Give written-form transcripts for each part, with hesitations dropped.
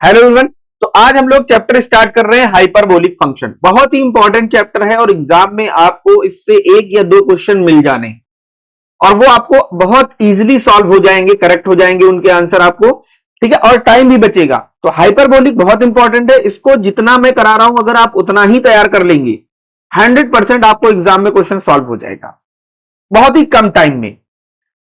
Hello everyone. तो आज हम लोग चैप्टर स्टार्ट कर रहे हैं हाइपरबोलिक फंक्शन। बहुत ही इंपॉर्टेंट चैप्टर है और एग्जाम में आपको इससे एक या दो क्वेश्चन मिल जाने हैं और वो आपको बहुत इजीली सॉल्व हो जाएंगे, करेक्ट हो जाएंगे उनके आंसर आपको, ठीक है, और टाइम भी बचेगा। तो हाइपरबोलिक बहुत इंपॉर्टेंट है, इसको जितना मैं करा रहा हूं अगर आप उतना ही तैयार कर लेंगे 100% आपको एग्जाम में क्वेश्चन सॉल्व हो जाएगा बहुत ही कम टाइम में,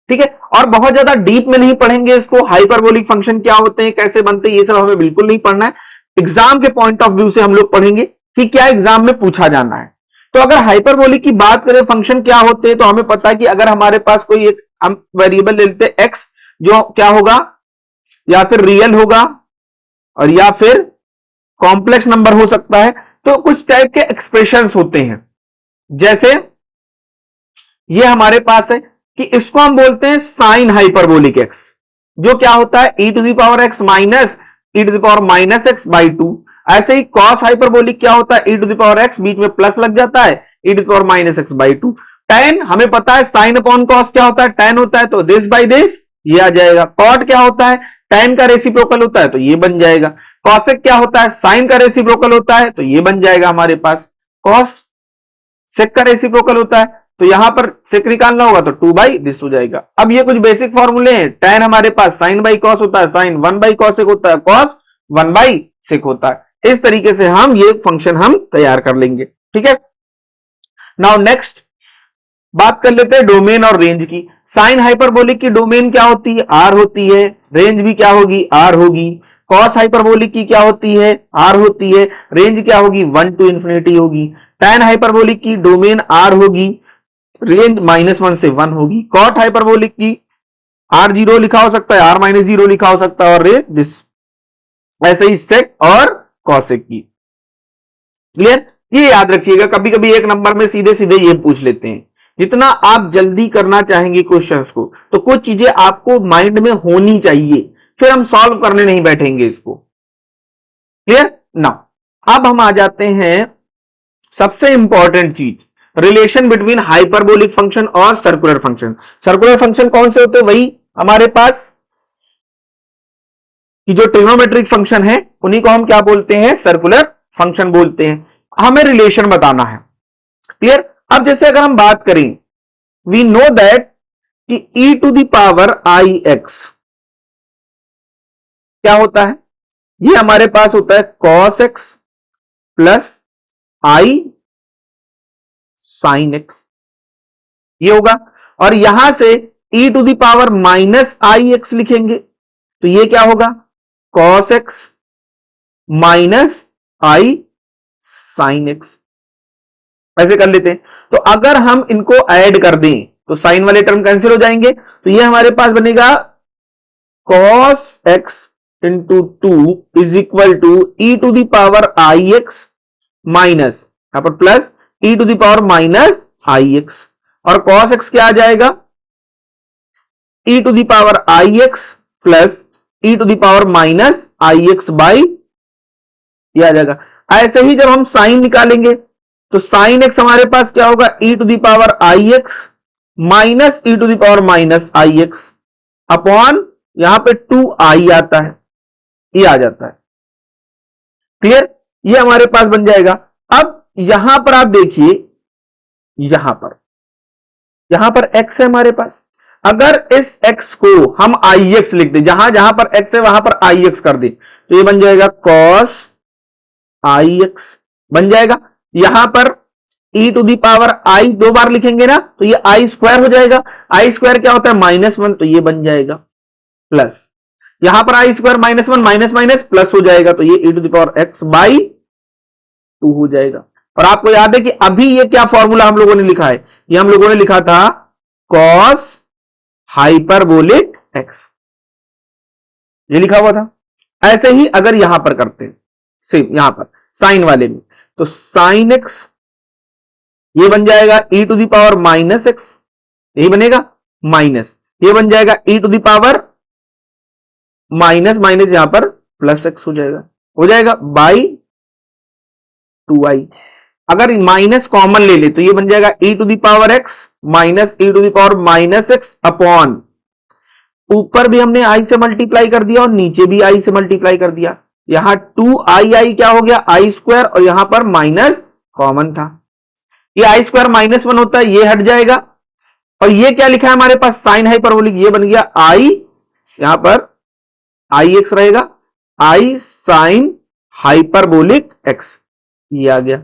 ठीक है। और बहुत ज्यादा डीप में नहीं पढ़ेंगे इसको, हाइपरबोलिक फंक्शन क्या होते हैं, कैसे बनते हैं, ये सब हमें बिल्कुल नहीं पढ़ना है। एग्जाम के पॉइंट ऑफ व्यू से हम लोग पढ़ेंगे कि क्या एग्जाम में पूछा जाना है। तो अगर हाइपरबोलिक की बात करें, फंक्शन क्या होते हैं, तो हमें पता है कि अगर हमारे पास कोई एक हम वेरिएबल ले लेते हैं एक्स, जो क्या होगा, या फिर रियल होगा और या फिर कॉम्प्लेक्स नंबर हो सकता है। तो कुछ टाइप के एक्सप्रेशंस होते हैं, जैसे ये हमारे पास है कि इसको हम बोलते हैं साइन हाइपरबोलिक एक्स, जो क्या होता है e to the power x minus e to the power minus x by 2। ऐसे ही कॉस हाइपरबोलिक क्या होता है, e to the power x, बीच में प्लस लग जाता है, e to the power minus x by 2। tan हमें पता है साइन अपॉन कॉस क्या होता है, tan होता है, तो दिस बाई दिस ये आ जाएगा। कॉट क्या होता है, tan का रेसिप्रोकल होता है, तो ये बन जाएगा। कॉसेक क्या होता है, साइन का रेसिप्रोकल होता है, तो ये बन जाएगा हमारे पास। कॉस सेक का रेसिप्रोकल होता है, तो यहां पर सेक निकालना होगा तो 2 बाई दिस हो जाएगा। अब ये कुछ बेसिक फॉर्मूले हैं। tan हमारे पास साइन बाई कॉस होता है, साइन 1 बाई कॉसेक होता है, कॉस 1 बाई सेक होता है। इस तरीके से हम ये फंक्शन हम तैयार कर लेंगे, ठीक है। नाउ नेक्स्ट बात कर लेते हैं डोमेन और रेंज की। साइन हाइपरबोलिक की डोमेन क्या होती है, आर होती है, रेंज भी क्या होगी, आर होगी। कॉस हाइपरबोलिक की क्या होती है, आर होती है, रेंज क्या होगी, 1 टू इंफिनिटी होगी। tan हाइपरबोलिक की डोमेन आर होगी, रेंज -1 से 1 होगी। कॉट हाइपरबोलिक की r0 लिखा हो सकता है, r-0 लिखा हो सकता है, और रेंज दिस। ऐसे ही सेक और कॉसेक की। क्लियर, ये याद रखिएगा, कभी कभी एक नंबर में सीधे सीधे ये पूछ लेते हैं। जितना आप जल्दी करना चाहेंगे क्वेश्चंस को, तो कुछ चीजें आपको माइंड में होनी चाहिए, फिर हम सॉल्व करने नहीं बैठेंगे इसको। क्लियर ना। अब हम आ जाते हैं सबसे इंपॉर्टेंट चीज, रिलेशन बिटवीन हाइपरबोलिक फंक्शन और सर्कुलर फंक्शन। सर्कुलर फंक्शन कौन से होते हैं, वही हमारे पास कि जो ट्रिग्नोमेट्रिक फंक्शन है उन्हीं को हम क्या बोलते हैं, सर्कुलर फंक्शन बोलते हैं। हमें रिलेशन बताना है। क्लियर। अब जैसे अगर हम बात करें, वी नो दैट कि e to the power i x क्या होता है, ये हमारे पास होता है cos x plus i sine x, ये होगा। और यहां से e to the power minus i x लिखेंगे, तो ये क्या होगा, cos x minus i sine x. ऐसे कर लेते हैं। तो अगर हम इनको ऐड कर दें तो साइन वाले टर्म कैंसिल हो जाएंगे, तो ये हमारे पास बनेगा cos x into 2 is equal to e to the power i x minus, यहां पर plus e to the power minus i x. और cos x क्या आ जाएगा, e to the power i x plus e to the power minus i x by, ये आ जाएगा। ऐसे ही जब हम साइन निकालेंगे तो साइन एक्स हमारे पास क्या होगा, e to the power i x minus e to the power minus i x upon, यहां पे 2i आता है, ये आ जाता है। क्लियर, ये हमारे पास बन जाएगा। अब यहां पर आप देखिए, यहां पर x है हमारे पास, अगर इस x को हम ix लिख दें, जहां जहां पर x है वहां पर ix कर दें, तो ये बन जाएगा cos ix बन जाएगा। यहां पर e to the power i 2 बार लिखेंगे ना, तो ये i स्क्वायर हो जाएगा। i स्क्वायर क्या होता है, -1, तो ये बन जाएगा प्लस, यहां पर i square -1 minus minus plus हो जाएगा, तो ये e to the power x by 2 हो जाएगा। और आपको याद है कि अभी ये क्या फॉर्मूला हम लोगों ने लिखा है, ये हम लोगों ने लिखा था cos हाइपरबोलिक x, ये लिखा हुआ था। ऐसे ही अगर यहां पर करते हैं सेम, यहां पर साइन वाले में, तो साइन x ये बन जाएगा e to the power minus x, यही बनेगा, माइनस ये बन जाएगा e to the power minus minus, यहां पर प्लस एक्स हो जाएगा बाई 2i। अगर माइनस कॉमन ले ले तो ये बन जाएगा e to the power x minus e to the power minus x upon, ऊपर भी हमने i से मल्टीप्लाई कर दिया और नीचे भी i से मल्टीप्लाई कर दिया, यहां 2i क्या हो गया, आई स्क्वायर, और यहां पर माइनस कॉमन था, ये आई स्क्वायर -1 होता है, ये हट जाएगा, और ये क्या लिखा है हमारे पास, साइन हाइपरबोलिक, ये बन गया आई, यहां पर आई एक्स रहेगा, आई साइन हाइपरबोलिक एक्स, ये आ गया।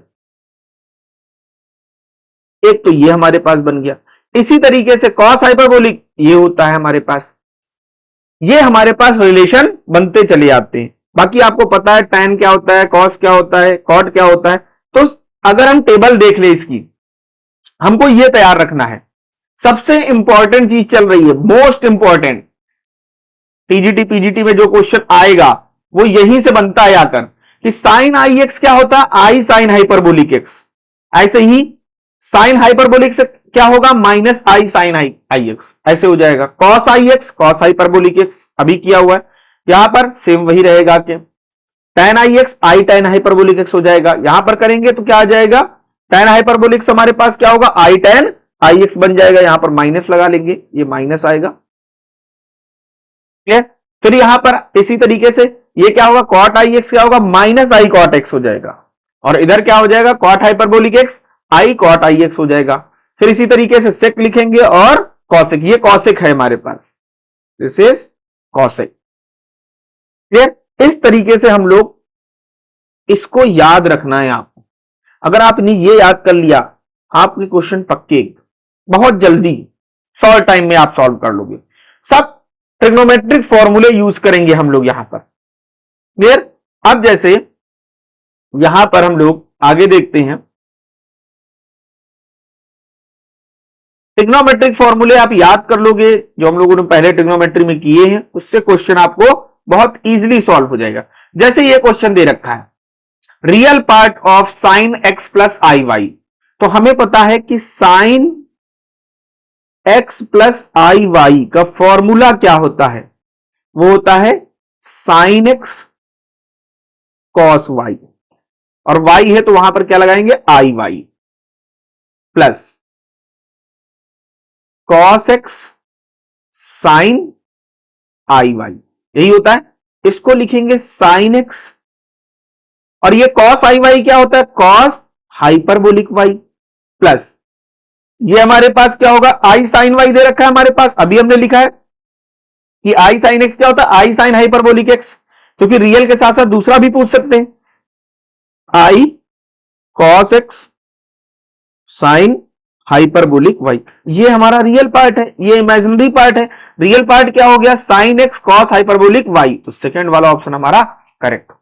एक तो ये हमारे पास बन गया। इसी तरीके से कॉस हाइपरबोलिक ये होता है हमारे पास, ये हमारे पास रिलेशन बनते चले आते हैं। बाकी आपको पता है tan क्या होता है, cos क्या होता है, cot क्या होता है। तो अगर हम टेबल देख ले इसकी, हमको ये तैयार रखना है, सबसे इंपॉर्टेंट चीज चल रही है, मोस्ट इंपॉर्टेंट, टीजीटी पीजीटी में जो क्वेश्चन आएगा वो यहीं से बनता है आकर, कि साइन आई एक्स क्या होता है, आई साइन हाइपरबोलिक एक्स। ऐसे ही साइन हाइपरबोलिक से क्या होगा, minus i sine i x, ऐसे हो जाएगा। Cos i x cos hyperbolic x, अभी किया हुआ है, यहां पर सेम वही रहेगा कि tan आई एक्स आई tan हाइपरबोलिक एक्स हो जाएगा। यहां पर करेंगे तो क्या आ जाएगा, tan हाइपरबोलिक एक्स हमारे पास क्या होगा, आई tan आई एक्स बन जाएगा, यहां पर माइनस लगा लेंगे, ये माइनस आएगा, क्लियर। फिर यहां पर इसी तरीके से ये क्या होगा, cot आई एक्स क्या होगा, माइनस आई cot एक्स हो जाएगा, और इधर क्या हो जाएगा, cot हाइपरबोलिक एक्स आई cot आई एक्स हो जाएगा। फिर इसी तरीके से सेक लिखेंगे और कॉसेक, ये कॉसेक है हमारे पास, दिस इज कॉसेक, क्लियर। इस तरीके से हम लोग इसको याद रखना है आपको। अगर आपने ये याद कर लिया, आपके क्वेश्चन पक्के, बहुत जल्दी शॉर्ट टाइम में आप सॉल्व कर लोगे। सब ट्रिग्नोमेट्रिक फॉर्मूले यूज करेंगे हम लोग यहां पर, क्लियर। अब जैसे यहां पर हम लोग आगे देखते हैं, ट्रिग्नोमेट्रिक फॉर्मूले आप याद कर लोगे, जो हम लोगों ने पहले ट्रिग्नोमेट्री में किए हैं, उससे क्वेश्चन आपको बहुत इजीली सॉल्व हो जाएगा। जैसे ये क्वेश्चन दे रखा है, real part of sine x plus i y, तो हमें पता है कि sine x plus i y का फॉर्मूला क्या होता है, वो होता है साइन एक्स कॉस वाई, और वाई है तो वहां पर क्या लगाएंगे, i y, plus cos x sine i y, यही होता है। इसको लिखेंगे साइन एक्स, और ये कॉस आई वाई क्या होता है, कॉस हाइपरबोलिक वाई, प्लस ये हमारे पास क्या होगा, आई साइन वाई दे रखा है हमारे पास, अभी हमने लिखा है कि आई साइन एक्स क्या होता है, आई साइन हाइपरबोलिक एक्स, क्योंकि रियल के साथ साथ दूसरा भी पूछ सकते हैं, i cos x sine hyperbolic y, ये हमारा रियल पार्ट है, ये इमेजिनरी पार्ट है। रियल पार्ट क्या हो गया, sine x cos hyperbolic y, तो सेकंड वाला ऑप्शन हमारा करेक्ट,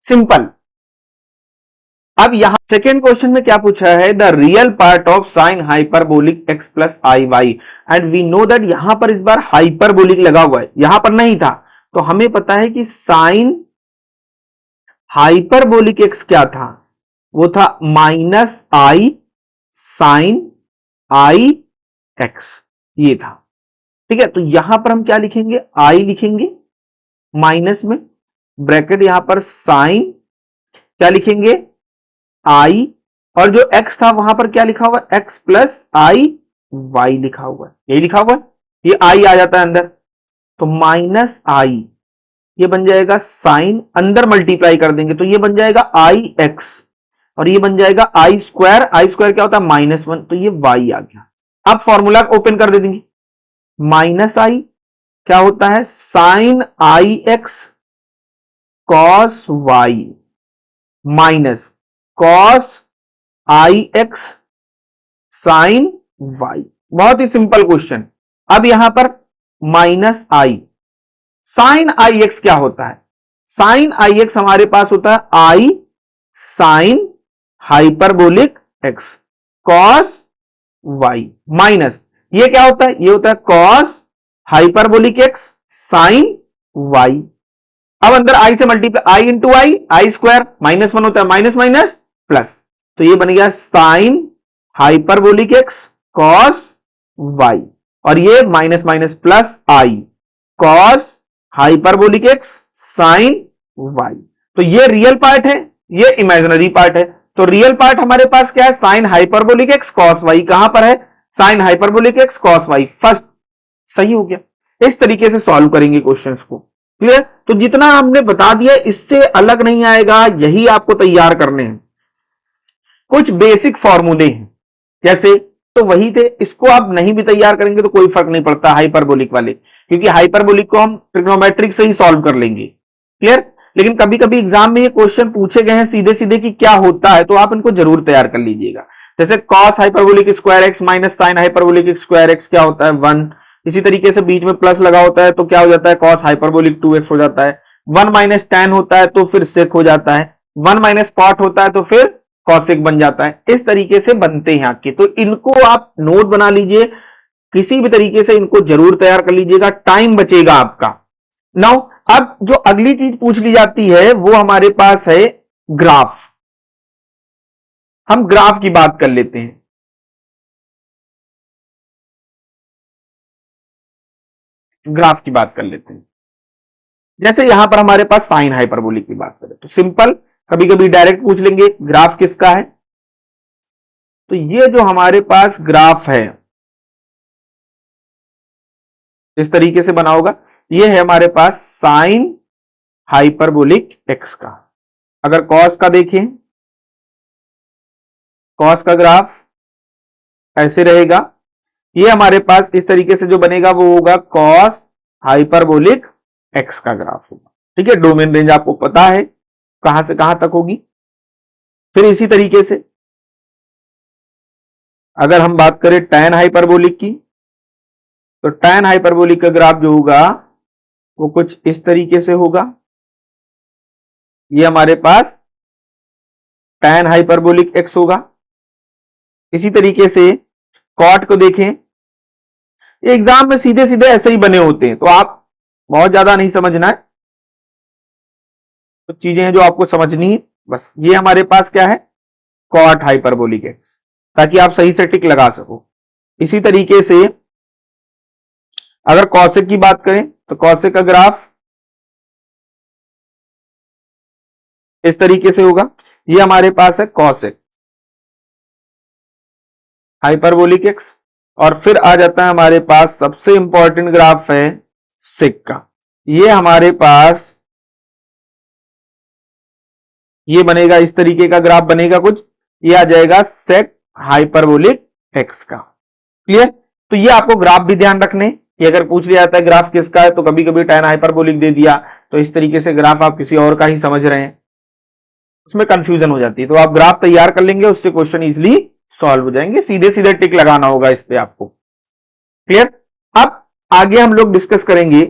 सिंपल। अब यहां सेकंड क्वेश्चन में क्या पूछा है, the real part of sine hyperbolic x plus i y, and we know that यहां पर इस बार हाइपरबोलिक लगा हुआ है, यहां पर नहीं था, तो हमें पता है कि साइन हाइपरबोलिक एक्स क्या था, वो था minus i sine i x, ये था, ठीक है। तो यहां पर हम क्या लिखेंगे, आई लिखेंगे माइनस में, ब्रैकेट यहां पर साइन क्या लिखेंगे, आई, और जो एक्स था वहां पर क्या लिखा हुआ है, एक्स प्लस आई वाई लिखा हुआ है, यही लिखा हुआ है, ये आई आ जाता है अंदर, तो माइनस आई, ये बन जाएगा साइन, अंदर मल्टीप्लाई कर देंगे तो ये बन जाएगा आई एक्स, और ये बन जाएगा आई स्क्वायर क्या होता है, -1, तो ये वाई आ गया। अब फॉर्मूला ओपन कर दे देंगे, माइनस आई क्या होता है, sine i x cos y, minus cos i x sine y, बहुत ही सिंपल क्वेश्चन। अब यहां पर minus i, sine i x क्या होता है, साइन आई एक्स हमारे पास होता है i sine hyperbolic x cos y, minus ये क्या होता है, ये होता है cos hyperbolic x sine y. अब अंदर आई से multiply, i into i square, -1 होता है, माइनस माइनस प्लस, तो ये बन गया sine hyperbolic x cos y, और ये minus minus plus i cos hyperbolic x sine y. तो ये रियल पार्ट है, ये इमेजिनरी पार्ट है। तो रियल पार्ट हमारे पास क्या है, sine hyperbolic x cos y, कहां पर है, sine hyperbolic x cos y, first, सही हो गया। इस तरीके से सॉल्व करेंगे क्वेश्चंस को। क्लियर? तो जितना हमने बता दिया इससे अलग नहीं आएगा, यही आपको तैयार करने हैं। कुछ बेसिक फॉर्मूले हैं जैसे, तो वही थे, इसको आप नहीं भी तैयार करेंगे तो कोई फर्क नहीं पड़ता हाइपरबोलिक वाले, क्योंकि हाइपरबोलिक को हम ट्रिग्नोमेट्रिक से ही सॉल्व कर लेंगे। क्लियर? लेकिन कभी कभी एग्जाम में ये क्वेश्चन पूछे गए हैं सीधे सीधे कि क्या होता है, तो आप इनको जरूर तैयार कर लीजिएगा। जैसे cos hyperbolic square x minus sine hyperbolic square x क्या होता है 1। इसी तरीके से बीच में प्लस लगा होता है तो क्या हो जाता है कॉस हाइपरबोलिक 2x हो जाता है। 1 माइनस tan होता है तो फिर सेक हो जाता है। 1 माइनस कॉट होता है तो फिर कॉसेक बन जाता है। इस तरीके से बनते हैं आपके, तो इनको आप नोट बना लीजिए, किसी भी तरीके से इनको जरूर तैयार कर लीजिएगा, टाइम बचेगा आपका। नाउ अब जो अगली चीज पूछ ली जाती है वो हमारे पास है ग्राफ। हम ग्राफ की बात कर लेते हैं। ग्राफ की बात कर लेते हैं। जैसे यहां पर हमारे पास साइन हाइपरबोलिक की बात करें तो सिंपल, कभी कभी डायरेक्ट पूछ लेंगे ग्राफ किसका है। तो ये जो हमारे पास ग्राफ है इस तरीके से बना होगा, ये है हमारे पास साइन हाइपरबोलिक एक्स का। अगर कॉस का देखें, कॉस का ग्राफ ऐसे रहेगा, ये हमारे पास इस तरीके से जो बनेगा वो होगा कॉस हाइपरबोलिक एक्स का ग्राफ होगा। ठीक है, डोमेन रेंज आपको पता है कहां से कहां तक होगी। फिर इसी तरीके से अगर हम बात करें tan हाइपरबोलिक की, तो tan हाइपरबोलिक का ग्राफ जो होगा वो कुछ इस तरीके से होगा। ये हमारे पास tan हाइपरबोलिक x होगा। इसी तरीके से कॉट को देखें, ये एग्जाम में सीधे सीधे ऐसे ही बने होते हैं, तो आप बहुत ज्यादा नहीं समझना है, तो चीजें हैं जो आपको समझनी है बस। ये हमारे पास क्या है कॉट हाइपरबोलिक एक्स, ताकि आप सही से टिक लगा सको। इसी तरीके से अगर कॉसेक की बात करें तो कॉसेक का ग्राफ इस तरीके से होगा। ये हमारे पास है कॉसेक हाइपरबोलिक एक्स। और फिर आ जाता है हमारे पास सबसे इंपॉर्टेंट ग्राफ है सेक का। ये हमारे पास ये बनेगा, इस तरीके का ग्राफ बनेगा कुछ, ये आ जाएगा सेक हाइपरबोलिक एक्स का। क्लियर? तो ये आपको ग्राफ भी ध्यान रखने कि अगर पूछ लिया जाता है ग्राफ किसका है तो कभी कभी tan हाइपरबोलिक दे दिया तो इस तरीके से ग्राफ आप किसी और का ही समझ रहे हैं, उसमें कंफ्यूजन हो जाती है। तो आप ग्राफ तैयार कर लेंगे, उससे क्वेश्चन इजीली सॉल्व हो जाएंगे। सीधे सीधे टिक लगाना होगा इस पे आपको। क्लियर? अब आगे हम लोग डिस्कस करेंगे